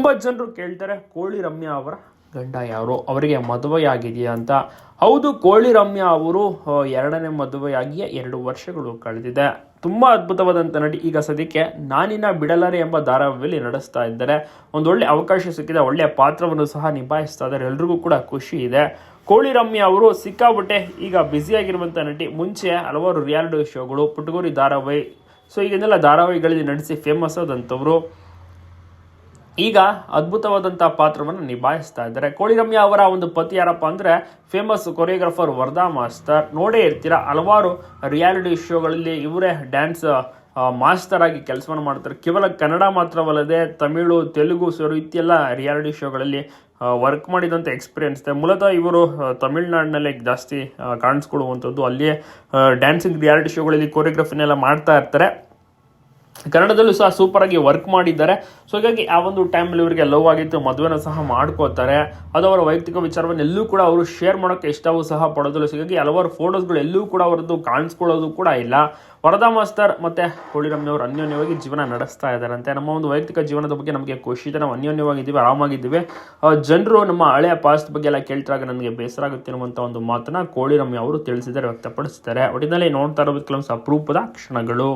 ತುಂಬ ಜನರು ಕೇಳ್ತಾರೆ ಕೋಳಿ ರಮ್ಯಾ ಅವರ ಗಂಡ ಯಾರು, ಅವರಿಗೆ ಮದುವೆಯಾಗಿದೆಯಾ ಅಂತ. ಹೌದು, ಕೋಳಿ ರಮ್ಯಾ ಅವರು ಎರಡನೇ ಮದುವೆಯಾಗಿಯೇ 2 ವರ್ಷಗಳು ಕಳೆದಿದೆ. ತುಂಬ ಅದ್ಭುತವಾದಂಥ ನಟಿ. ಈಗ ಸದ್ಯಕ್ಕೆ ನಾನಿನ್ನ ಬಿಡಲಾರೆ ಎಂಬ ಧಾರಾವಾಹಿಯಲ್ಲಿ ನಡೆಸ್ತಾ ಇದ್ದಾರೆ. ಒಂದು ಒಳ್ಳೆ ಅವಕಾಶ ಸಿಕ್ಕಿದೆ, ಒಳ್ಳೆಯ ಪಾತ್ರವನ್ನು ಸಹ ನಿಭಾಯಿಸ್ತಾ ಇದ್ದಾರೆ. ಎಲ್ರಿಗೂ ಕೂಡ ಖುಷಿ ಇದೆ. ಕೋಳಿ ರಮ್ಯಾ ಅವರು ಸಿಕ್ಕಾಬಿಟ್ಟೆ ಈಗ ಬ್ಯುಸಿಯಾಗಿರುವಂಥ ನಟಿ. ಮುಂಚೆ ಹಲವಾರು ರಿಯಾಲಿಟಿ ಶೋಗಳು, ಪುಟಗೋರಿ ಧಾರಾವಾಹಿ, ಸೊ ಈಗಿನೆಲ್ಲ ಧಾರಾವಾಹಿಗಳಲ್ಲಿ ನಡೆಸಿ ಫೇಮಸ್ ಆದಂಥವರು ಈಗ ಅದ್ಭುತವಾದಂಥ ಪಾತ್ರವನ್ನು ನಿಭಾಯಿಸ್ತಾ ಇದ್ದಾರೆ. ಕೋಳಿ ರಮ್ಯಾ ಅವರ ಒಂದು ಪತಿ ಯಾರಪ್ಪ ಅಂದರೆ ಫೇಮಸ್ ಕೊರಿಯೋಗ್ರಾಫರ್ ವರದಾ ಮಾಸ್ಟರ್. ನೋಡೇ ಇರ್ತೀರ, ಹಲವಾರು ರಿಯಾಲಿಟಿ ಶೋಗಳಲ್ಲಿ ಇವರೇ ಡ್ಯಾನ್ಸ್ ಮಾಸ್ಟರ್ ಆಗಿ ಕೆಲಸವನ್ನು ಮಾಡ್ತಾರೆ. ಕೇವಲ ಕನ್ನಡ ಮಾತ್ರವಲ್ಲದೆ ತಮಿಳು, ತೆಲುಗು, ಸೊ ಇತ್ತೆಲ್ಲ ರಿಯಾಲಿಟಿ ಶೋಗಳಲ್ಲಿ ವರ್ಕ್ ಮಾಡಿದಂಥ ಎಕ್ಸ್ಪೀರಿಯನ್ಸ್ ಇದೆ. ಮೂಲತಃ ಇವರು ತಮಿಳ್ನಾಡಿನಲ್ಲೇ ಜಾಸ್ತಿ ಕಾಣಿಸ್ಕೊಳ್ಳುವಂಥದ್ದು. ಅಲ್ಲಿಯೇ ಡ್ಯಾನ್ಸಿಂಗ್ ರಿಯಾಲಿಟಿ ಶೋಗಳಲ್ಲಿ ಕೊರಿಯೋಗ್ರಫಿನೆಲ್ಲ ಮಾಡ್ತಾ ಇರ್ತಾರೆ. ಕನ್ನಡದಲ್ಲೂ ಸಹ ಸೂಪರಾಗಿ ವರ್ಕ್ ಮಾಡಿದ್ದಾರೆ. ಸೊ ಹೀಗಾಗಿ ಆ ಒಂದು ಟೈಮಲ್ಲಿ ಇವರಿಗೆ ಲವ್ ಆಗಿತ್ತು, ಮದುವೆನ ಸಹ ಮಾಡ್ಕೋತಾರೆ. ಅದು ಅವರ ವೈಯಕ್ತಿಕ ವಿಚಾರವನ್ನು ಎಲ್ಲೂ ಕೂಡ ಅವರು ಶೇರ್ ಮಾಡೋಕ್ಕೆ ಇಷ್ಟವೂ ಸಹ ಪಡೋದಿಲ್ಲ. ಸೊ ಹೀಗಾಗಿ ಹಲವಾರು ಫೋಟೋಸ್ಗಳು ಎಲ್ಲೂ ಕೂಡ ಅವರದ್ದು ಕಾಣಿಸ್ಕೊಳ್ಳೋದು ಕೂಡ ಇಲ್ಲ. ವರದಾ ಮಾಸ್ತರ್ ಮತ್ತು ಕೋಳಿ ರಮ್ಯಾ ಅವರು ಅನ್ಯೋನ್ಯವಾಗಿ ಜೀವನ ನಡೆಸ್ತಾ ಇದ್ದಾರಂತೆ. ನಮ್ಮ ಒಂದು ವೈಯಕ್ತಿಕ ಜೀವನದ ಬಗ್ಗೆ ನಮಗೆ ಖುಷಿ ಇದೆ, ನಾವು ಅನ್ಯೋನ್ಯವಾಗಿದ್ದೀವಿ, ಆರಾಮಾಗಿದ್ದೀವಿ. ಜನರು ನಮ್ಮ ಹಳೆಯ ಪಾಸ್ಟ್ ಬಗ್ಗೆ ಎಲ್ಲ ಕೇಳ್ತಾಗ ನನಗೆ ಬೇಸರ ಆಗುತ್ತೆ ಅನ್ನುವಂಥ ಒಂದು ಮಾತನ್ನು ಕೋಳಿ ರಮ್ಯಾ ಅವರು ತಿಳಿಸಿದ್ದಾರೆ, ವ್ಯಕ್ತಪಡಿಸಿದ್ದಾರೆ. ಒಟ್ಟಿನಲ್ಲಿ ನೋಡ್ತಾ ಇರೋದು ಕೆಲವೊಂದು ಅಪರೂಪದ ಕ್ಷಣಗಳು.